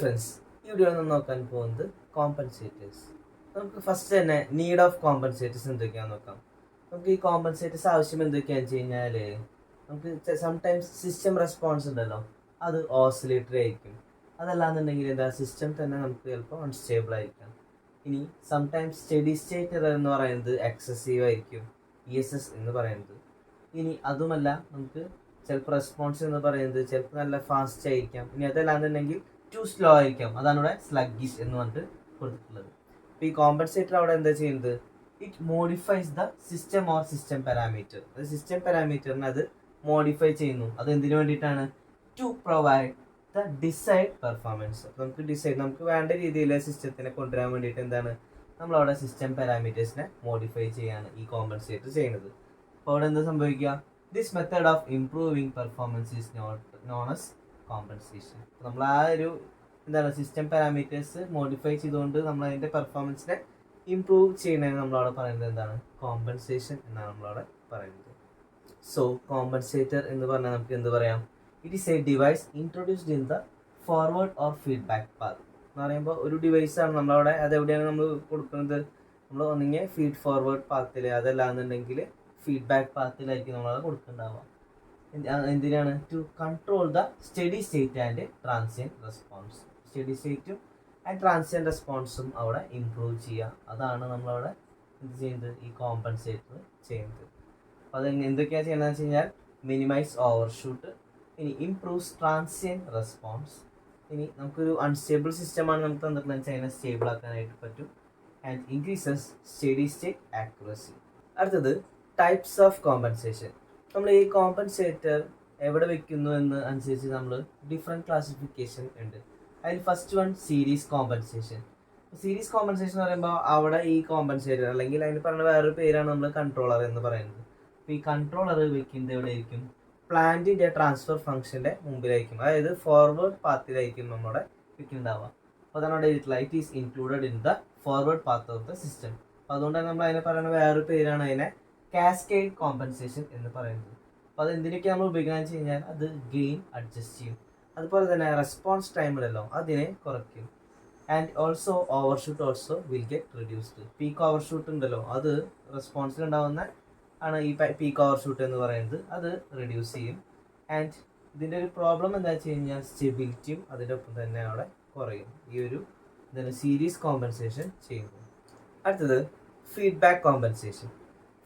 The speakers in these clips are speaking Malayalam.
ഫ്രണ്ട്സ്, ഈ വീഡിയോ നോക്കാൻ പോകുന്നത് കോമ്പൻസേറ്റേഴ്സ്. നമുക്ക് ഫസ്റ്റ് തന്നെ നീഡ് ഓഫ് കോമ്പൻസേറ്റേഴ്സ് എന്തൊക്കെയാണെന്ന് നോക്കാം. നമുക്ക് ഈ കോമ്പൻസേറ്റേഴ്സ് ആവശ്യം എന്തൊക്കെയാണെന്ന് വെച്ച് കഴിഞ്ഞാൽ, നമുക്ക് സംടൈംസ് സിസ്റ്റം റെസ്പോൺസ് ഉണ്ടല്ലോ, അത് ഓസിലേറ്ററി ആയിരിക്കും. അതല്ലാന്നുണ്ടെങ്കിൽ എന്താ, സിസ്റ്റം തന്നെ നമുക്ക് ചിലപ്പോൾ അൺസ്റ്റേബിൾ ആയിരിക്കാം. ഇനി സംടൈംസ് സ്റ്റഡി സ്റ്റേറ്റ് എറർ എന്ന് പറയുന്നത് എക്സസീവ് ആയിരിക്കും, ESS എന്ന് പറയുന്നത്. ഇനി അതുമല്ല, നമുക്ക് ചിലപ്പോൾ റെസ്പോൺസ് എന്ന് പറയുന്നത് ചിലപ്പോൾ നല്ല ഫാസ്റ്റ് ആയിരിക്കാം. ഇനി അതല്ലാന്നുണ്ടെങ്കിൽ ടു സ്ലോ ആയിരിക്കാം, അതാണ് ഇവിടെ സ്ലഗ്ഗിഷ് എന്ന് പറഞ്ഞിട്ട് കൊടുത്തിട്ടുള്ളത്. അപ്പോൾ ഈ കോമ്പൻസേറ്റർ അവിടെ എന്താ ചെയ്യുന്നത്, it modifies the system or system parameter. അത് സിസ്റ്റം പാരാമീറ്ററിനെ അത് മോഡിഫൈ ചെയ്യുന്നു. അത് എന്തിനു വേണ്ടിയിട്ടാണ്, to provide the desired performance. അപ്പോൾ നമുക്ക് വേണ്ട രീതിയിൽ സിസ്റ്റത്തിനെ കൊണ്ടുവരാൻ വേണ്ടിയിട്ട് എന്താണ്, നമ്മളവിടെ സിസ്റ്റം പാരാമീറ്റേഴ്സിനെ മോഡിഫൈ ചെയ്യാണ് ഈ കോമ്പൻസേറ്റർ ചെയ്യുന്നത്. അപ്പോൾ അവിടെ എന്താ സംഭവിക്കുക, this method of improving performance is known as compensation. നമ്മൾ ആ ഒരു എന്താണ്, സിസ്റ്റം പാരാമീറ്റേഴ്സ് മോഡിഫൈ ചെയ്തുകൊണ്ട് നമ്മൾ അതിൻ്റെ പെർഫോമൻസിനെ ഇംപ്രൂവ് ചെയ്യുന്നതിന് നമ്മളവിടെ പറയുന്നത് എന്താണ്, കോമ്പൻസേഷൻ എന്നാണ് നമ്മളവിടെ പറയുന്നത്. സോ കോമ്പൻസേറ്റർ എന്ന് പറഞ്ഞാൽ നമുക്ക് എന്ത് പറയാം, it is A device introduced in the forward or feedback path എന്ന് പറയുമ്പോൾ ഒരു ഡിവൈസാണ് നമ്മളവിടെ. അതെവിടെയാണ് നമ്മൾ കൊടുക്കുന്നത്, നമ്മൾ ഒന്നെങ്കിൽ ഫീഡ് ഫോർവേഡ് പാത്തിൽ, അതല്ലാന്നുണ്ടെങ്കിൽ ഫീഡ്ബാക്ക് പാത്തിലായിരിക്കും നമ്മളത് കൊടുക്കുന്നുണ്ടാവുക. എന്തിനാണ്, to control the steady state and transient response. Steady സ്റ്റേറ്റും ആൻഡ് ട്രാൻസിയൻറ്റ് റെസ്പോൺസും അവിടെ ഇംപ്രൂവ് ചെയ്യുക. അതാണ് നമ്മളവിടെ എന്ത് ചെയ്യുന്നത്, ഈ കോമ്പൻസേറ്റർ ചെയ്യുന്നത്. അപ്പോൾ അത് എന്തൊക്കെയാണ് ചെയ്യുന്നതെന്ന് വെച്ച് കഴിഞ്ഞാൽ, മിനിമൈസ് ഓവർഷൂട്ട്, ഇനി ഇംപ്രൂവ്സ് ട്രാൻസിയൻറ്റ് റെസ്പോൺസ്. ഇനി നമുക്കൊരു അൺസ്റ്റേബിൾ സിസ്റ്റമാണ് നമുക്ക് തന്നിട്ടുള്ളത്, അതിനെ സ്റ്റേബിൾ ആക്കാനായിട്ട് പറ്റും. And increases steady state accuracy. അടുത്തത് ടൈപ്സ് ഓഫ് കോമ്പൻസേഷൻ. നമ്മൾ ഈ കോമ്പൻസേറ്റർ എവിടെ വെക്കുന്നു എന്ന് അനുസരിച്ച് നമ്മൾ ഡിഫറെൻറ്റ് ക്ലാസിഫിക്കേഷൻ ഉണ്ട്. അതിൽ first one series compensation. Series compensation എന്ന് പറയുമ്പോൾ അവിടെ ഈ കോമ്പൻസേറ്റർ അല്ലെങ്കിൽ അതിന് പറയുന്ന വേറൊരു പേരാണ് നമ്മൾ കൺട്രോളർ എന്ന് പറയുന്നത്. അപ്പോൾ ഈ കൺട്രോളർ വെക്കുന്നത് എവിടെ ആയിരിക്കും, പ്ലാന്റിൻ്റെ ട്രാൻസ്ഫർ ഫംഗ്ഷൻ്റെ മുമ്പിലായിരിക്കും, അതായത് ഫോർവേഡ് പാത്തിലായിരിക്കും നമ്മുടെ വെക്കുന്നുണ്ടാവുക. അപ്പോൾ അതാണ് അവിടെ എഴുതിയിട്ടുള്ള, it is included in the forward path of the system. അപ്പോൾ അതുകൊണ്ട് തന്നെ നമ്മൾ അതിനെ പറയുന്ന വേറൊരു പേരാണ് അതിനെ കാസ്കേഡ് കോമ്പൻസേഷൻ എന്ന് പറയുന്നത്. അപ്പോൾ അത് എന്തിനൊക്കെ നമ്മൾ ഉപയോഗിക്കുകയെന്ന് വെച്ച് കഴിഞ്ഞാൽ, അത് ഗെയിൻ അഡ്ജസ്റ്റ് ചെയ്യും. അതുപോലെ തന്നെ റെസ്പോൺസ് ടൈമിലല്ലോ അതിനെ കുറയ്ക്കും. And also overshoot also will get reduced. Peak overshoot ഉണ്ടല്ലോ, അത് റെസ്പോൺസിൽ ഉണ്ടാകുന്ന ആണ് ഈ പീക്ക് ഓവർഷൂട്ട് എന്ന് പറയുന്നത്, അത് റിഡ്യൂസ് ചെയ്യും. ആൻഡ് ഇതിൻ്റെ ഒരു പ്രോബ്ലം എന്താ വെച്ച് കഴിഞ്ഞാൽ, സ്റ്റെബിലിറ്റിയും അതിൻ്റെ ഒപ്പം തന്നെ അവിടെ കുറയും ഈ ഒരു എന്താണ് സീരീസ് കോമ്പൻസേഷൻ ചെയ്യുമ്പോൾ. അടുത്തത് ഫീഡ്ബാക്ക് കോമ്പൻസേഷൻ.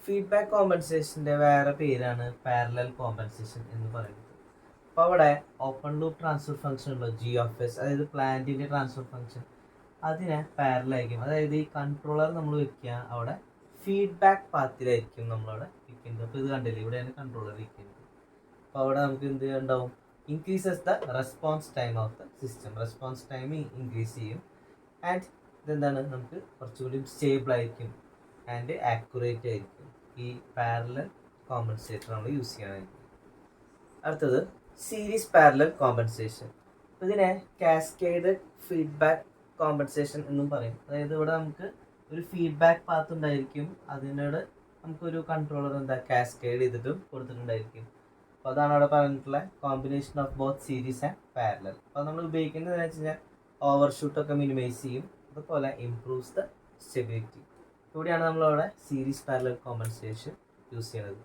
ഫീഡ്ബാക്ക് കോമ്പൻസേഷൻ്റെ വേറെ പേരാണ് പാരലൽ കോമ്പൻസേഷൻ എന്ന് പറയുന്നത്. അപ്പോൾ അവിടെ ഓപ്പൺ ലൂപ്പ് ട്രാൻസ്ഫർ ഫംഗ്ഷൻ ഉള്ള GS, അതായത് പ്ലാന്റിൻ്റെ ട്രാൻസ്ഫർ ഫംഗ്ഷൻ, അതിനെ പാരലായിരിക്കും. അതായത് ഈ കൺട്രോളർ നമ്മൾ വെക്കുക അവിടെ ഫീഡ്ബാക്ക് പാത്തിലായിരിക്കും നമ്മളവിടെ വെക്കുന്നത്. അപ്പോൾ ഇത് കണ്ടില്ലേ, ഇവിടെയാണ് കൺട്രോളർ വെക്കുന്നത്. അപ്പോൾ അവിടെ നമുക്ക് എന്ത് ഉണ്ടാവും, increases the response time of the system. Response time increase ചെയ്യും. ആൻഡ് ഇതെന്താണ്, നമുക്ക് കുറച്ചുകൂടി സ്റ്റേബിൾ ആയിരിക്കും ആൻഡ് ആക്യുറേറ്റ് ആയിരിക്കും ഈ പാരലൽ കോമ്പൻസേറ്റർ നമ്മൾ യൂസ് ചെയ്യാനായിരിക്കും. അടുത്തത് സീരീസ് പാരലൽ കോമ്പൻസേഷൻ. ഇതിനെ കാസ്കേഡ് ഫീഡ്ബാക്ക് കോമ്പൻസേഷൻ എന്നും പറയും. അതായത് ഇവിടെ നമുക്ക് ഒരു ഫീഡ്ബാക്ക് പാത്ത് ഉണ്ടായിരിക്കും, അതിനോട് നമുക്കൊരു കൺട്രോളർ എന്താ കാസ്കേഡ് ചെയ്തിട്ടും കൊടുത്തിട്ടുണ്ടായിരിക്കും. അപ്പോൾ അതാണ് അവിടെ പറഞ്ഞിട്ടുള്ള combination of both series and parallel. അപ്പോൾ നമ്മൾ ഉപയോഗിക്കുന്നത് എന്താണെന്ന് വെച്ച് കഴിഞ്ഞാൽ, ഓവർഷൂട്ടൊക്കെ മിനിമൈസ് ചെയ്യും, അതുപോലെ ഇംപ്രൂവ്സ് ദ സ്റ്റെബിലിറ്റി. ഇവിടെയാണ് നമ്മളവിടെ സീരീസ് പാരലൽ കോമ്പൻസേഷൻ യൂസ് ചെയ്യുന്നത്.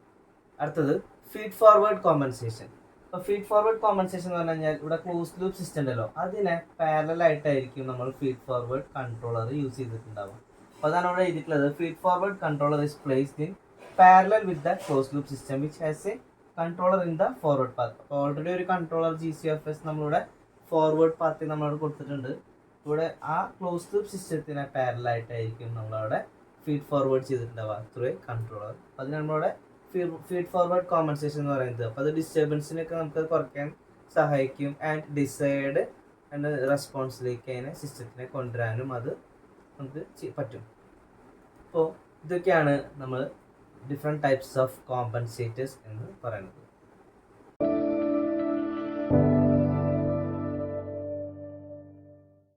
അടുത്തത് ഫീഡ് ഫോർവേഡ് കോമ്പൻസേഷൻ. അപ്പോൾ ഫീഡ് ഫോർവേഡ് കോമ്പൻസേഷൻ എന്ന് പറഞ്ഞു കഴിഞ്ഞാൽ, ഇവിടെ ക്ലോസ് ലൂപ്പ് സിസ്റ്റം ഉണ്ടല്ലോ, അതിനെ പാരലായിട്ടായിരിക്കും നമ്മൾ ഫീഡ് ഫോർവേഡ് കൺട്രോളർ യൂസ് ചെയ്തിട്ടുണ്ടാവുക. അപ്പോൾ അതാണ് അവിടെ എഴുതിയിട്ടുള്ളത്, feed forward controller is placed in parallel with the close loop system which has a controller in the forward path. അപ്പോൾ ഓൾറെഡി ഒരു കൺട്രോളർ GCFS നമ്മളിവിടെ ഫോർവേഡ് പാത്തിൽ നമ്മളവിടെ കൊടുത്തിട്ടുണ്ട്. ഇവിടെ ആ ക്ലോസ് ലൂപ്പ് സിസ്റ്റത്തിനെ പാരലായിട്ടായിരിക്കും നമ്മളവിടെ ഫീഡ് ഫോർവേഡ് ചെയ്തിട്ടുണ്ടാവുക ത്രൂ എ കൺട്രോളർ. അതിന് നമ്മളവിടെ ഫീഡ് ഫോർവേഡ് കോമ്പൻസേഷൻ എന്ന് പറയുന്നത്. അപ്പോൾ അത് ഡിസ്റ്റർബൻസിനൊക്കെ നമുക്ക് കുറയ്ക്കാൻ സഹായിക്കും. ആൻഡ് ഡിസൈഡ് ആൻഡ് റെസ്പോൺസിലേക്ക് അതിനെ സിസ്റ്റത്തിനെ കൊണ്ടുവരാനും അത് നമുക്ക് പറ്റും. അപ്പോൾ ഇതൊക്കെയാണ് നമ്മൾ ഡിഫറെൻറ്റ് ടൈപ്സ് ഓഫ് കോമ്പൻസേറ്റേഴ്സ് എന്ന് പറയുന്നത്.